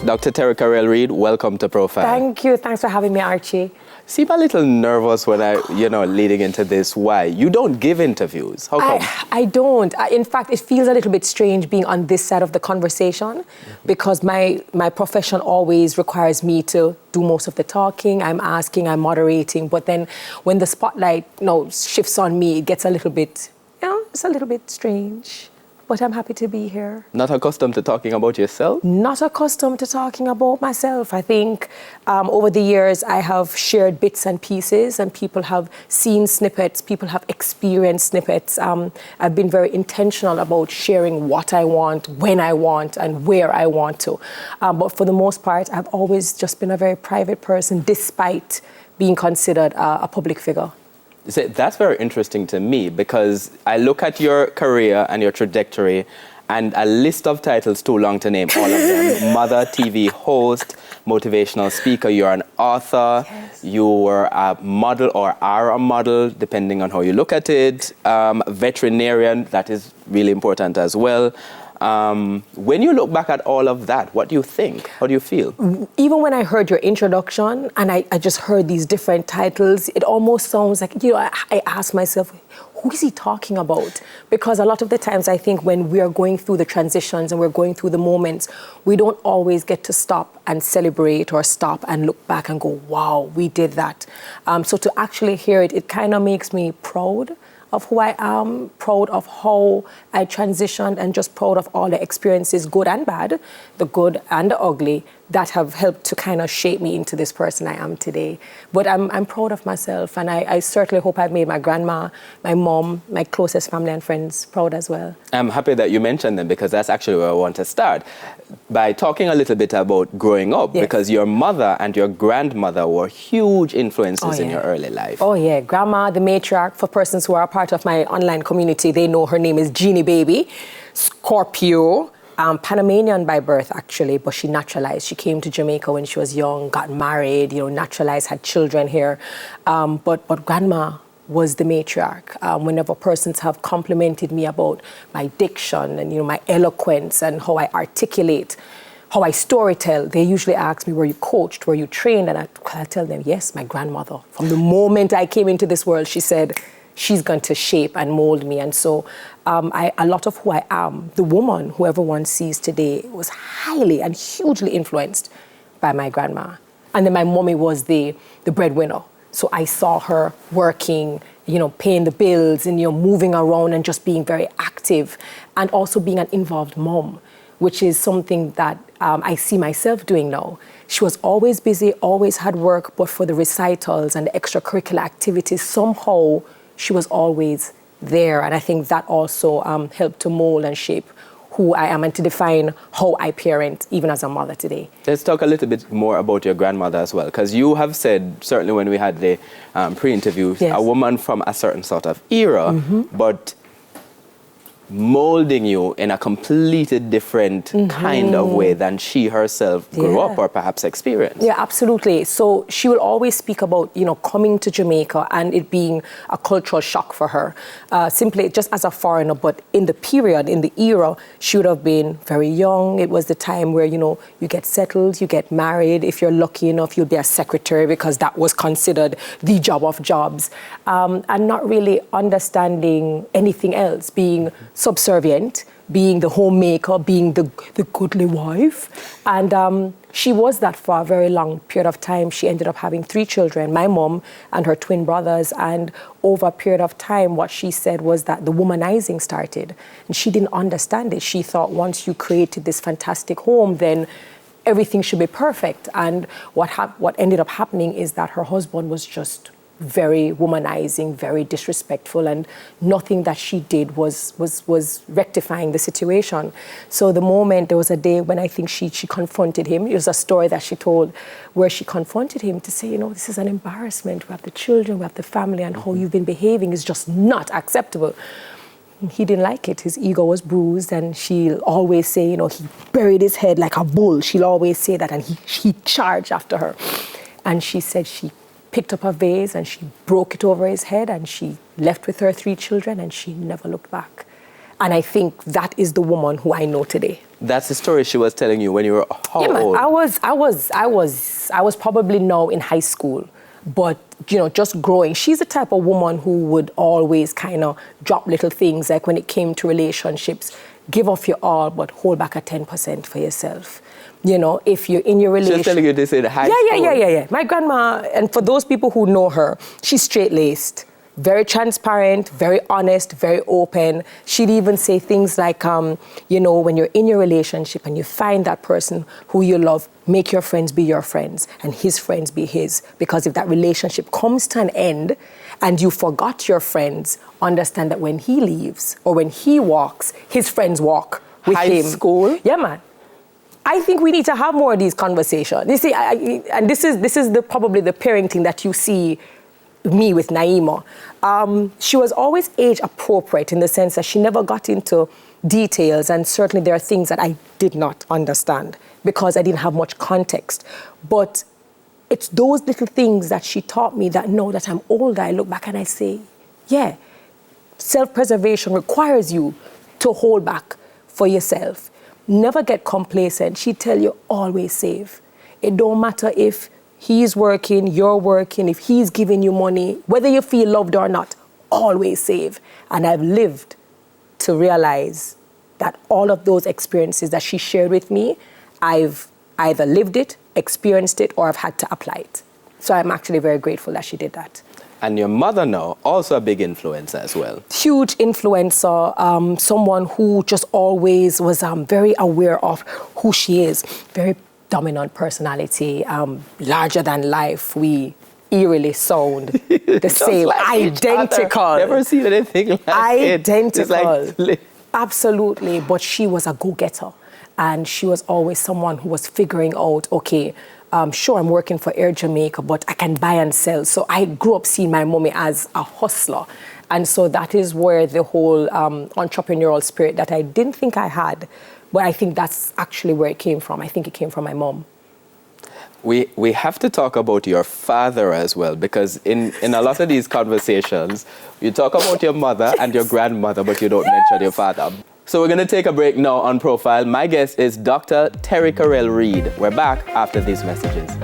Dr. Terri-Karelle Reid, welcome to Profile. Thank you. Thanks for having me, Archie. Seem a little nervous when leading into this. Why? You don't give interviews. How come? I don't. In fact, it feels a little bit strange being on this side of the conversation because my profession always requires me to do most of the talking. I'm asking, I'm moderating. But then when the spotlight shifts on me, it gets a little bit, it's a little bit strange. But I'm happy to be here. Not accustomed to talking about yourself? Not accustomed to talking about myself. I think over the years I have shared bits and pieces and people have seen snippets, people have experienced snippets. I've been very intentional about sharing what I want, when I want, and where I want to. But for the most part, I've always just been a very private person despite being considered a public figure. So that's very interesting to me because I look at your career and your trajectory and a list of titles too long to name all of them. Mother, TV host, motivational speaker, you're an author, yes. You were a model or are a model, depending on how you look at it. Veterinarian, that is really important as well. When you look back at all of that, what do you think? How do you feel? Even when I heard your introduction and I just heard these different titles, it almost sounds like, I asked myself, who is he talking about? Because a lot of the times I think when we are going through the transitions and we're going through the moments, we don't always get to stop and celebrate or stop and look back and go, wow, we did that. So to actually hear it, it kind of makes me proud of who I am, proud of how I transitioned, and just proud of all the experiences, good and bad, the good and the ugly, that have helped to kind of shape me into this person I am today. But I'm proud of myself, and I certainly hope I've made my grandma, my mom, my closest family and friends proud as well. I'm happy that you mentioned them because that's actually where I want to start. By talking a little bit about growing up, yes. Because your mother and your grandmother were huge influences in your early life. Oh yeah, grandma, the matriarch, for persons who are a part of my online community, they know her name is Jeannie Baby, Scorpio, Panamanian by birth actually, but she naturalized. She came to Jamaica when she was young, got married, naturalized, had children here. But grandma was the matriarch. Whenever persons have complimented me about my diction and my eloquence and how I articulate, how I storytell, they usually ask me, were you coached, were you trained? And I tell them, yes, my grandmother. From the moment I came into this world, she said, she's going to shape and mold me. And so a lot of who I am, the woman who everyone sees today, was highly and hugely influenced by my grandma. And then my mommy was the breadwinner. So I saw her working, paying the bills and, moving around and just being very active and also being an involved mom, which is something that I see myself doing now. She was always busy, always had work, but for the recitals and the extracurricular activities, somehow she was always there. And I think that also helped to mold and shape who I am and to define how I parent, even as a mother today. Let's talk a little bit more about your grandmother as well, because you have said, certainly when we had the pre-interview, yes. A woman from a certain sort of era, but molding you in a completely different kind of way than she herself grew up or perhaps experienced. Yeah, absolutely. So she will always speak about, coming to Jamaica and it being a cultural shock for her, simply just as a foreigner, but in the period, in the era, she would have been very young. It was the time where, you get settled, you get married. If you're lucky enough, you'll be a secretary because that was considered the job of jobs, and not really understanding anything else, being subservient, being the homemaker, being the goodly wife. And she was that for a very long period of time. She ended up having 3 children, my mom and her twin brothers. And over a period of time, what she said was that the womanizing started. And she didn't understand it. She thought once you created this fantastic home, then everything should be perfect. And what ended up happening is that her husband was just very womanizing, very disrespectful, and nothing that she did was rectifying the situation. So there was a day when I think she confronted him. It was a story that she told where she confronted him to say, this is an embarrassment. We have the children, we have the family, and how you've been behaving is just not acceptable. He didn't like it. His ego was bruised, and she'll always say, he buried his head like a bull. She'll always say that, and he charged after her. And she said she picked up a vase and she broke it over his head and she left with her 3 children and she never looked back. And I think that is the woman who I know today. That's the story she was telling you when you were how Yeah, man. old? I was probably now in high school, but just growing. She's the type of woman who would always kind of drop little things, like when it came to relationships, give off your all, but hold back a 10% for yourself. If you're in your relationship. She's telling you this in high school? Yeah. My grandma, and for those people who know her, she's straight-laced, very transparent, very honest, very open. She'd even say things like, when you're in your relationship and you find that person who you love, make your friends be your friends and his friends be his. Because if that relationship comes to an end and you forgot your friends, understand that when he leaves or when he walks, his friends walk with him. High school? Yeah, man. I think we need to have more of these conversations. You see, and this is probably the parenting that you see me with Naima. She was always age appropriate in the sense that she never got into details, and certainly there are things that I did not understand because I didn't have much context. But it's those little things that she taught me that now that I'm older, I look back and I say, yeah, self-preservation requires you to hold back for yourself. Never get complacent. She'd tell you, always save. It don't matter if he's working, you're working, if he's giving you money, whether you feel loved or not, always save. And I've lived to realize that all of those experiences that she shared with me, I've either lived it, experienced it, or I've had to apply it. So I'm actually very grateful that she did that. And your mother now, also a big influencer as well. Huge influencer, someone who just always was very aware of who she is, very dominant personality, larger than life. We eerily sound the same, like identical. Never seen anything like identical. It. Absolutely, but she was a go-getter. And she was always someone who was figuring out, okay, sure, I'm working for Air Jamaica, but I can buy and sell. So I grew up seeing my mommy as a hustler. And so that is where the whole entrepreneurial spirit that I didn't think I had, but I think that's actually where it came from. I think it came from my mom. We have to talk about your father as well, because in a lot of these conversations, you talk about your mother and your grandmother, but you don't mention your father. So we're going to take a break now on Profile. My guest is Dr. Terri-Karelle Reid. We're back after these messages.